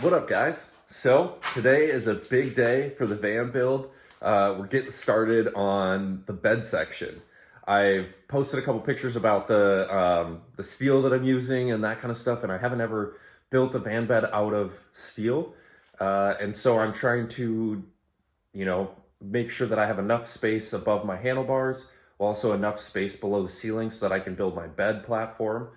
What up, guys? So today is a big day for the van build. We're getting started on the bed section. I've posted a couple pictures about the steel that I'm using and that kind of stuff, and I haven't ever built a van bed out of steel. And so I'm trying to, make sure that I have enough space above my handlebars, also enough space below the ceiling so that I can build my bed platform.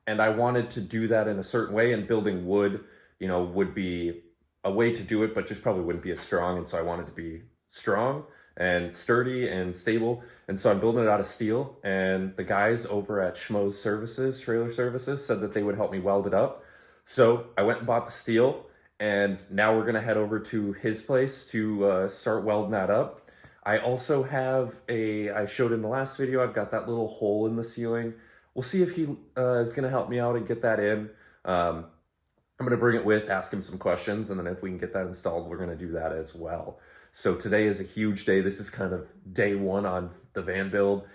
And I wanted to do that in a certain way, and building wood, would be a way to do it, but just probably wouldn't be as strong. And so I wanted to be strong and sturdy and stable. And so I'm building it out of steel. And the guys over at Schmos Services, Trailer Services, said that they would help me weld it up. So I went and bought the steel, and now we're gonna head over to his place to start welding that up. I also have I showed in the last video, I've got that little hole in the ceiling. We'll see if he is going to help me out and get that in. I'm going to bring it with, ask him some questions, and then if we can get that installed, we're going to do that as well. So today is a huge day. This is kind of day one on the van build.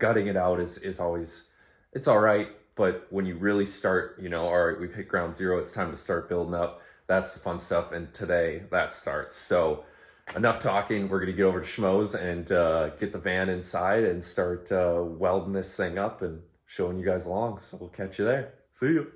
Gutting it out is always, it's all right. But when you really start, all right, we've hit ground zero. It's time to start building up. That's the fun stuff. And today that starts. So enough talking. We're going to get over to Schmo's and get the van inside and start welding this thing up and showing you guys along. So we'll catch you there. See you.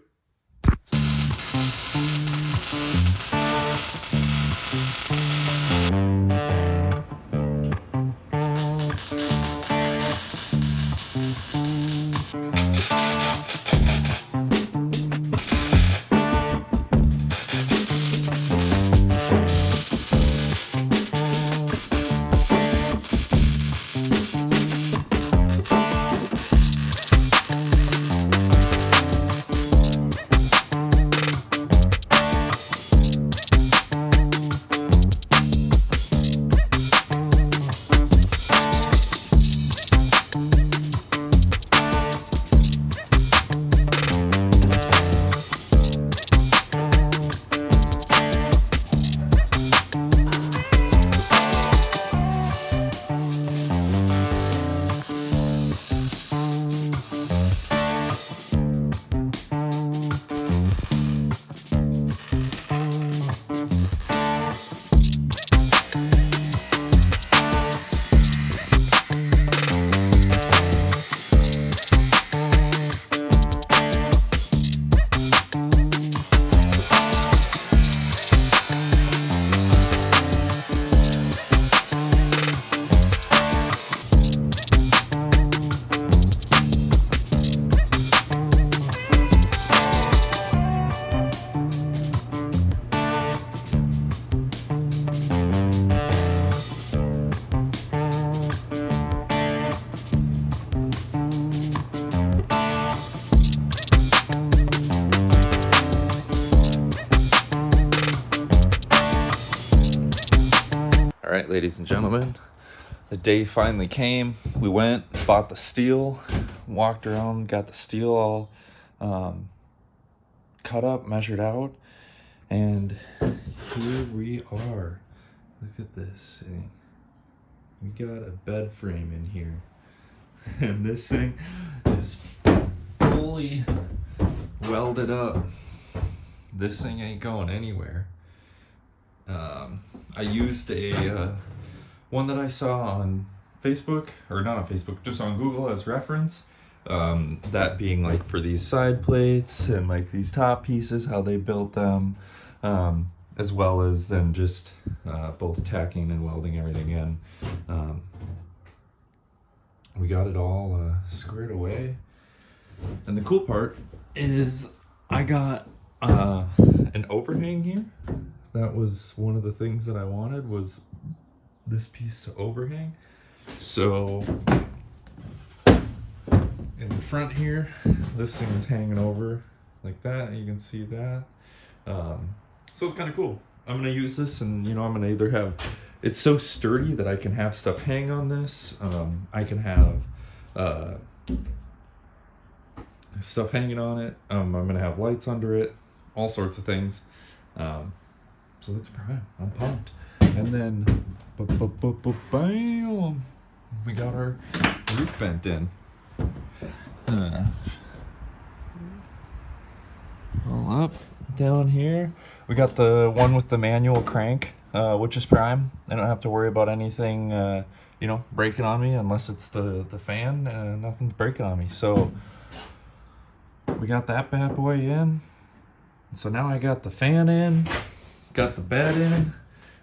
All right, ladies and gentlemen, the day finally came. We went, bought the steel, walked around, got the steel all cut up, measured out, and here we are. Look at this thing. We got a bed frame in here, and this thing is fully welded up. This thing ain't going anywhere. I used a one that I saw on Facebook, or not on Facebook, just on Google as reference. That being like for these side plates and like these top pieces, how they built them, as well as then just both tacking and welding everything in. We got it all squared away, and the cool part is I got an overhang here. That was one of the things that I wanted, was this piece to overhang. So in the front here, this thing is hanging over like that. You can see that. So it's kind of cool. I'm going to use this, and I'm going to either have, it's so sturdy that I can have stuff hang on this. I can have stuff hanging on it. I'm going to have lights under it, all sorts of things. So that's prime. I'm pumped. And then, bam, we got our roof vent in. All up. down here. We got the one with the manual crank, which is prime. I don't have to worry about anything, you know, breaking on me unless it's the fan. Nothing's breaking on me. So we got that bad boy in. So now I got the fan in, got the bed in.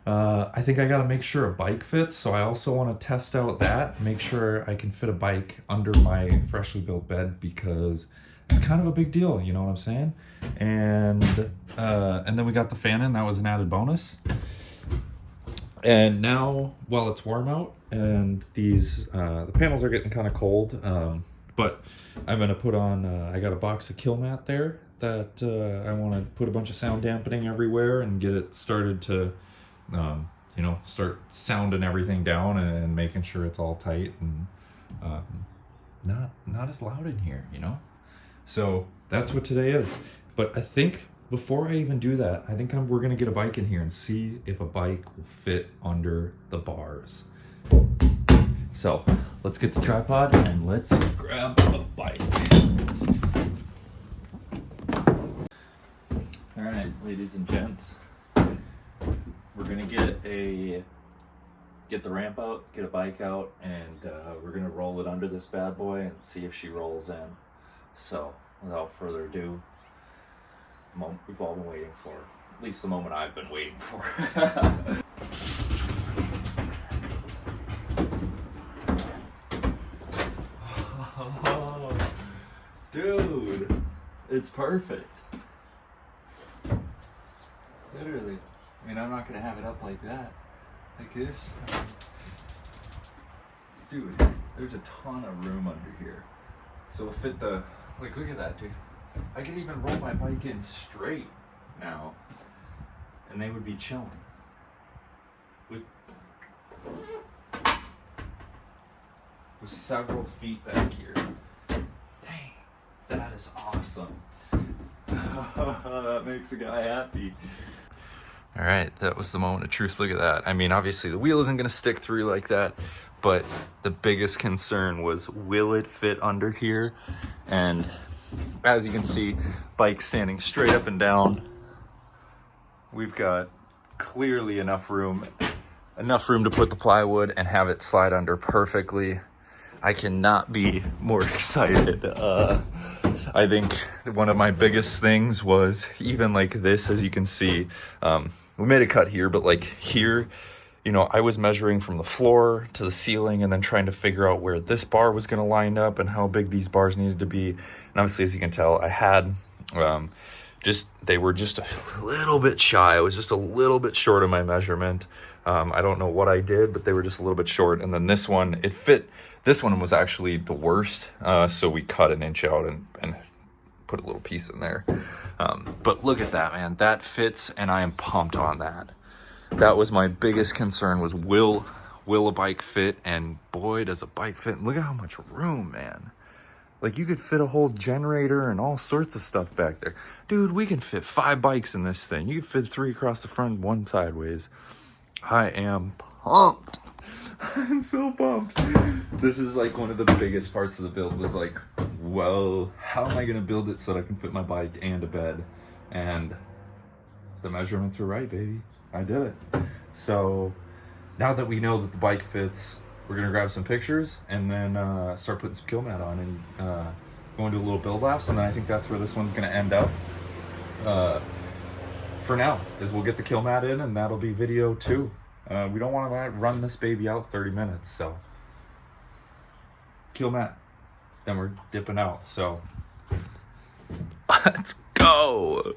I think I got to make sure a bike fits. So I also want to test out that, make sure I can fit a bike under my freshly built bed, because it's kind of a big deal. You know what I'm saying? And then we got the fan in. That was an added bonus. And now, while it's warm out and these, the panels are getting kind of cold, but I'm going to put on, I got a box of kill mat there that I want to put a bunch of sound dampening everywhere and get it started to, you know, start sounding everything down and making sure it's all tight and not as loud in here, you know? So that's what today is. But I think before I even do that, I think we're gonna get a bike in here and see if a bike will fit under the bars. So let's get the tripod and let's grab a bike. All right, ladies and gents, we're gonna get the ramp out, get a bike out, and we're gonna roll it under this bad boy and see if she rolls in. So without further ado, the moment we've all been waiting for, at least the moment I've been waiting for. Oh, dude, it's perfect. Literally. I mean, I'm not gonna have it up like that, like this. Dude, there's a ton of room under here. So it'll fit the, like, look at that, dude. I can even roll my bike in straight now, and they would be chilling. With several feet back here. Dang, that is awesome. That makes a guy happy. All right, that was the moment of truth. Look at that. I mean, obviously the wheel isn't gonna stick through like that, but the biggest concern was, will it fit under here? And as you can see, bike standing straight up and down. We've got clearly enough room to put the plywood and have it slide under perfectly. I cannot be more excited. I think one of my biggest things was even like this, as you can see, we made a cut here, but like here, you know, I was measuring from the floor to the ceiling and then trying to figure out where this bar was going to line up and how big these bars needed to be. And obviously, as you can tell, I had they were just a little bit shy. I was just a little bit short of my measurement. I don't know what I did, but they were just a little bit short. And then this one, it fit. This one was actually the worst. So we cut an inch out and put a little piece in there. But look at that, man. That fits, and I am pumped on that. That was my biggest concern, was will a bike fit? And boy, does a bike fit. Look at how much room, man. Like, you could fit a whole generator and all sorts of stuff back there. Dude, we can fit 5 bikes in this thing. You could fit 3 across the front, 1 sideways. I am pumped. I'm so pumped. This is like one of the biggest parts of the build, was like, well, how am I going to build it so that I can fit my bike and a bed? And the measurements were right, baby. I did it. So now that we know that the bike fits, we're going to grab some pictures and then start putting some kill mat on and go into a little build laps. And then I think that's where this one's going to end up. For now, is we'll get the kill mat in, and that'll be video 2. We don't want to run this baby out 30 minutes, so kill mat, then we're dipping out. So let's go.